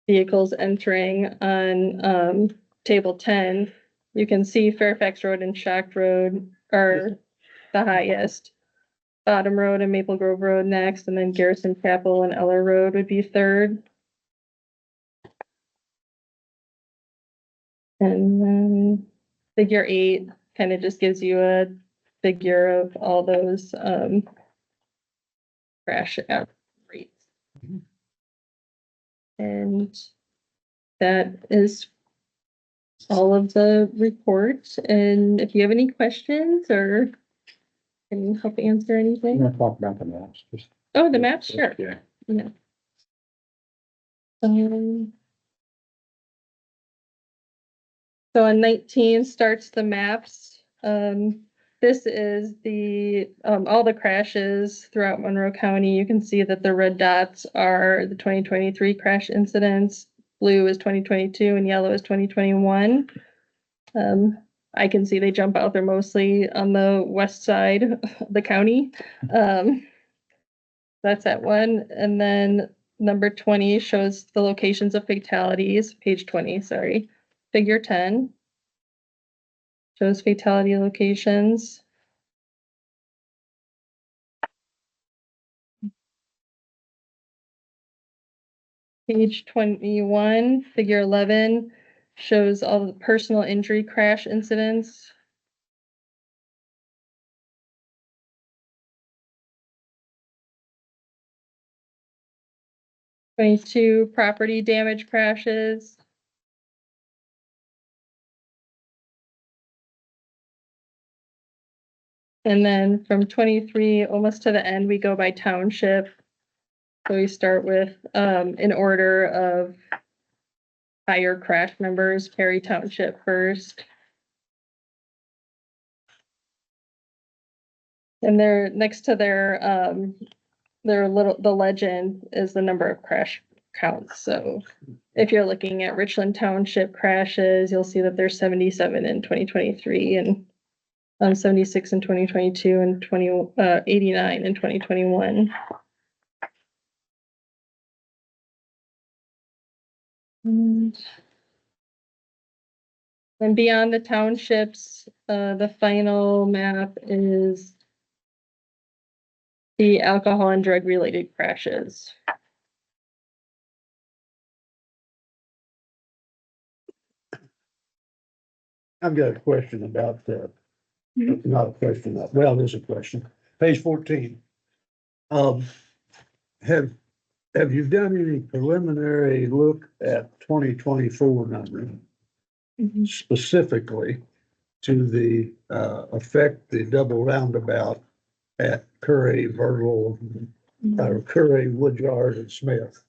vehicles entering on table 10, you can see Fairfax Road and Shock Road are the highest. Bottom Road and Maple Grove Road next, and then Garrison Chapel and Eller Road would be third. And then figure 8 kind of just gives you a figure of all those crash rates. And that is all of the reports. And if you have any questions or can help answer I'm anything. gonna talk about the maps, just. Oh, the maps, sure. Yeah. Yeah. So on 19 starts the maps. This is the all the crashes throughout Monroe County. You can see that the red dots are the 2023 crash incidents. Blue is 2022 and yellow is 2021. I can see they jump out there mostly on the west side of the county. That's at 1. And then number 20 shows the locations of fatalities. Page 20, sorry. Figure 10 shows fatality locations. Page 21, figure 11 shows all the personal injury crash incidents. Twenty-two, property damage crashes. And then from 23, almost to the end, we go by township. So we start with, in order of higher crash numbers, Perry Township first. And they're next to the legend is the number of crash counts. So if you're looking at Richland Township crashes, you'll see that there's 77 in 2023 and 76 in 2022 and 89 in 2021. And beyond the townships, the final map is the alcohol and drug related crashes. I've got a question about that. Not a question, well, there's a question. Page 14. Have you done any preliminary look at 2024 numbers? Specifically to the affect the double roundabout at Curry, Vernal, or Curry, Woodyard, and Smith?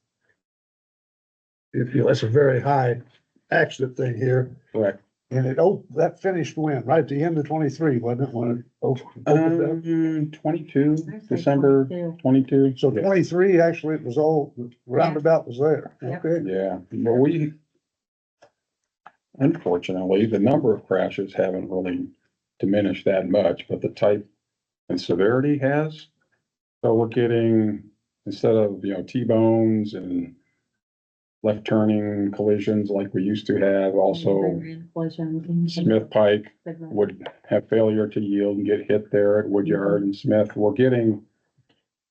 That's a very high accident thing here. Correct. And that finished when? Right at the end of 23, wasn't it, when it opened up? 22, December 22. So 23, actually, it was all, the roundabout was there. Yeah. Okay. Yeah, but unfortunately, the number of crashes haven't really diminished that much, but the type and severity has. So we're getting, instead of, T-bones and left turning collisions like we used to have, also Smith Pike would have failure to yield and get hit there at Woodyard and Smith. We're getting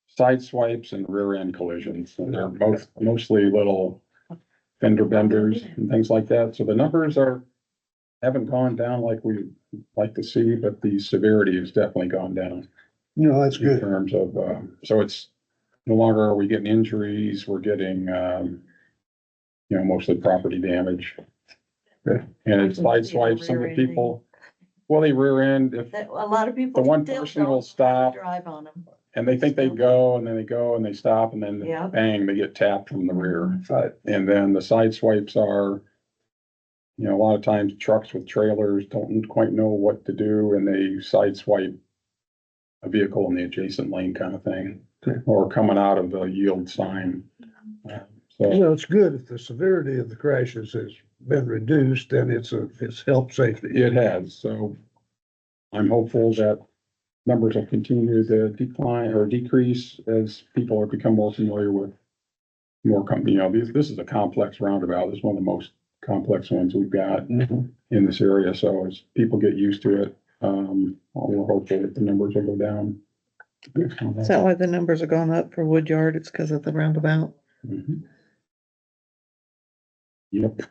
side swipes and rear end collisions, and they're mostly little fender benders and things like that. So the numbers haven't gone down like we'd like to see, but the severity has definitely gone down. That's In good. terms of, so it's no longer are we getting injuries, we're getting, mostly property damage. And it's side swipes, some of the people, well, they rear end, if A lot of people. the one still person will don't stop Drive on them. And they think they go, and then they go and they stop, and then Yeah. bang, they get tapped from the rear. Right. And then the side swipes are, you know, a lot of times trucks with trailers don't quite know what to do, and they side swipe a vehicle in the adjacent lane kind of thing, Okay. or coming out of the yield sign. So, Well, it's good if the severity of the crashes has been reduced, then it's helped safety. it has, so I'm hopeful that numbers will continue to decline or decrease as people are become more familiar with more company, you know, this is a complex roundabout. It's one of the most complex ones we've got Mhm. in this area. So as people get used to it, we're hopeful that the numbers will go down. Is that why the numbers are going up for Woodyard? It's because of the roundabout. Mhm. Yep,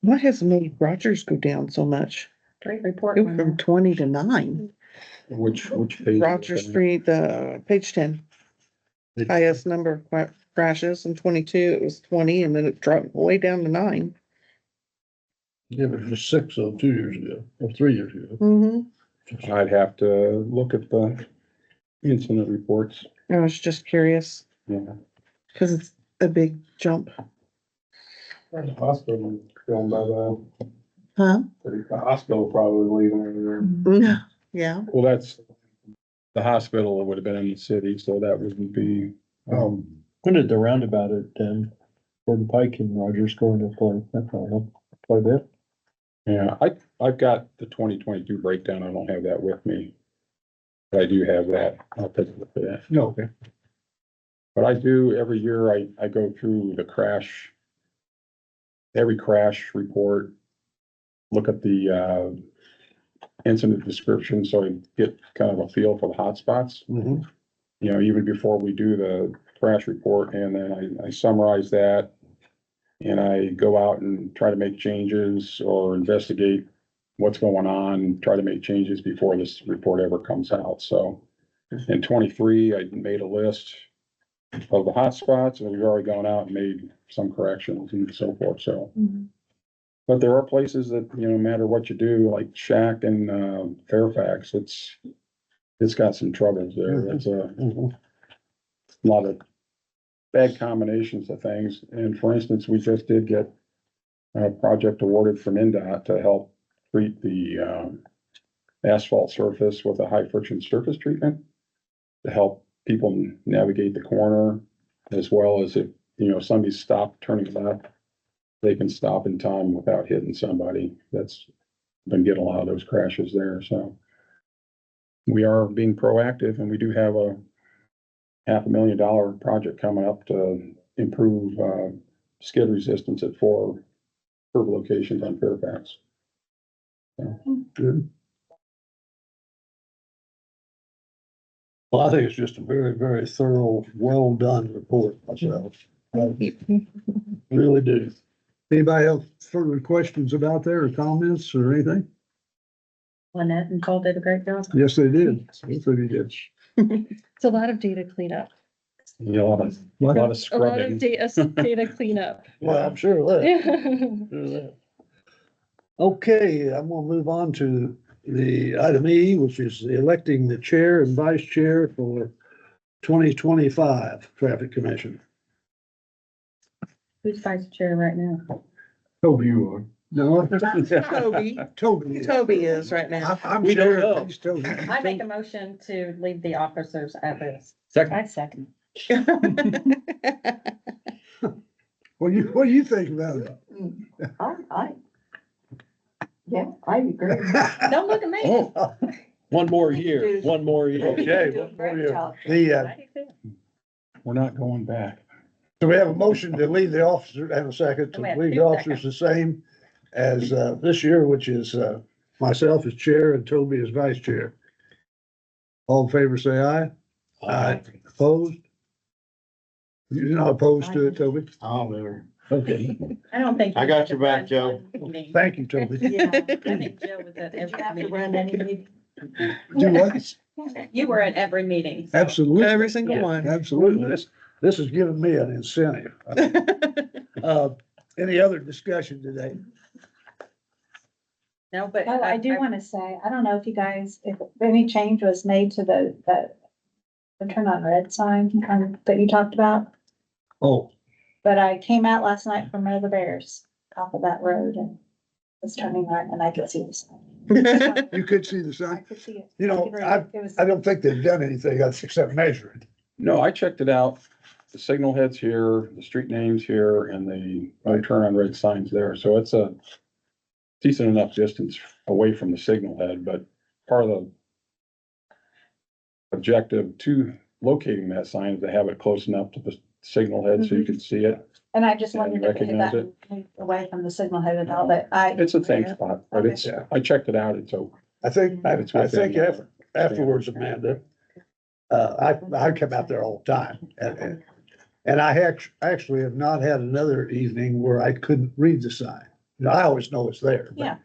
What has made Rogers go down so much? Great report. It went from 20 to 9. which page? Rogers Street, page 10. Highest number of crashes in 22, it was 20, and then it dropped way down to 9. Yeah, but it was 6 of 2 years ago, or 3 years ago. Mm-hmm. I'd have to look at the incident reports. I was just curious, Yeah. because it's a big jump. There's a hospital going by Huh? the hospital probably leaving. Yeah. Well, that's, the hospital would have been in the city, so that wouldn't be, When did the roundabout at, Gordon Pike and Rogers go into play? That probably helped quite a bit. yeah, I've got the 2022 breakdown. I don't have that with me. But I do have that. I'll take a look at that. No, okay. But I do, every year I go through the crash, every crash report, look at the, incident description, so I get kind of a feel for the hot spots. Mhm. You know, even before we do the crash report, and then I summarize that. And I go out and try to make changes or investigate what's going on, try to make changes before this report ever comes out. So in 23, I made a list of the hot spots, and we've already gone out and made some corrections and so forth, so. But there are places that, you know, no matter what you do, like Shack and Fairfax, it's got some troubles there. It's a lot of bad combinations of things. And for instance, we just did get a project awarded from NDOT to help treat the asphalt surface with a high friction surface treatment to help people navigate the corner, as well as if, you know, somebody stopped turning left, they can stop in time without hitting somebody. That's been getting a lot of those crashes there, so. We are being proactive, and we do have a $500,000 project coming up to improve, skid resistance at 4 curb locations on Fairfax. Good. Well, I think it's just a very, very thorough, well-done report myself. I really do. Anybody have further questions about there or comments or anything? Lynette and Paul did a great job. Yes, they did. Yes, they did. It's a lot of data cleanup, Yeah, a lot of a lot of scrubbing. data cleanup. Well, I'm sure of that. Sure of that. Okay, I'm gonna move on to the item E, which is electing the chair and vice chair for 2025 Traffic Commission. Who's vice chair right now? Toby, you are. No. Toby. Toby. Toby is right now. I'm We don't chair. know. He's Toby. I make a motion to leave the officers at this. Second. I second. What do you think about it? Yeah, I agree. Don't look at me. Oh, one more year, one more year. Okay. We're not going back. So we have a motion to leave the officer, and a second, to We have leave the 2 officers the same as, this year, which is, myself as chair and Toby as vice chair. All in favor, say aye. Aye. Opposed? You're not opposed to it, Toby? I'll never. Okay. I don't think. I got your back, Joe. Thank you, Toby. Yeah, I think Joe was at every meeting. Do what? You were at every meeting. So. Absolutely. Every single Yeah. one. Absolutely. This has given me an incentive. Any other discussion today? No, but. Oh, I do want to say, I don't know if you guys, if any change was made to the the turn on red sign that you talked about. Oh, But I came out last night from Row the Bears, top of that road and was turning right and I could see the sign. you could see the I sign. could see it. You know, It was. I don't think they've done anything else except measure it. No, I checked it out. The signal head's here, the street name's here, and the turn on red sign's there. So it's a decent enough distance away from the signal head, but part of the objective to locating that sign is to have it close enough to the signal head so you can see it. And I just Yeah, wondered you if it had recognize gotten moved away from the signal head at all, but I. It's the same spot, but it's, Okay. I checked it out. It's so I think It's within, afterwards, Amanda, I come out there all the time and I actually have not had another evening where I couldn't read the sign. You know, I always know it's there. but- Yeah.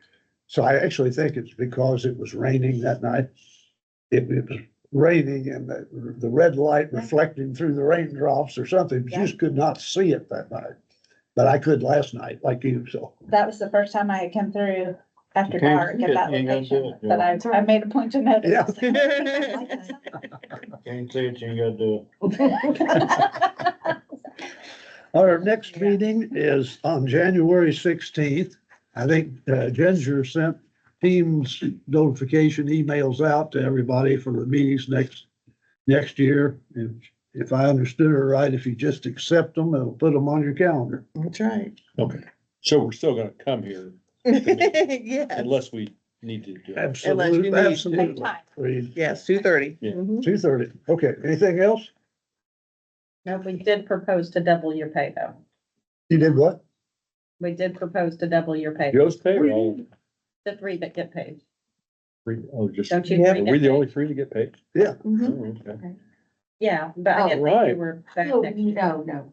So I actually think it's because it was raining that night. It was raining and the red light reflecting through the raindrops or something, but you just could not see it that night. But I could last night, like you, so. That was the first time I had come through after Can't dark see at it, that you ain't gotta do location, it, but I made a point to notice. Yeah. I was like, "Oh, I like that sign." Can't see it, you ain't gotta do it. Our next meeting is on January 16th. I think Ginger sent Teams notification emails out to everybody for the meetings next year. And if I understood her right, if you just accept them, it'll put them on your calendar. That's right. Okay, so we're still gonna come here Yes, unless we need to do it. Unless you Absolutely, need- absolutely. Time. yes, 2:30. Yeah. Mhm. 2:30. Okay, anything else? No, we did propose to double your pay though. You did what? We did propose to double your pay, Joe's pay or all the three that get paid. three? Oh, just, Don't you? Yeah. three are get we the paid? only three to get paid? Mhm. Oh, okay. Yeah, but I Oh, didn't think right. you were back Oh, next year. no.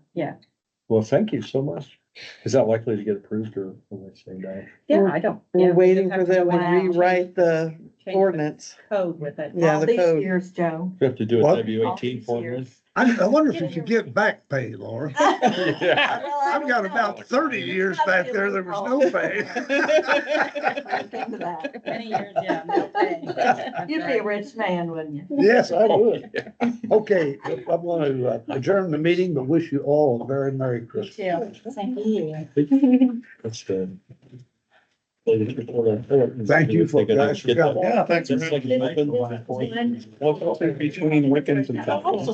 Well, thank you so much. Is that likely to get approved or will they say no? Yeah, I don't. yeah, We're we waiting just have for to them go to in and rewrite the change the ordinance. Code with it. Yeah, the code. years, Joe. We have to do a What? W-18 form then? I wonder if you could get back pay, Laura. Yeah. I've got about 30 years back there was no pay. Many years, yeah, no pay. That's You'd be a right. rich man, wouldn't you? Yes, I Oh, would. yeah. Okay, I'm gonna adjourn the meeting, but wish you all a very Merry Christmas. Yeah. Same here. That's the. Thank you for guys for coming. Yeah, thanks for It's like an open- Well, between Wickens and. Also,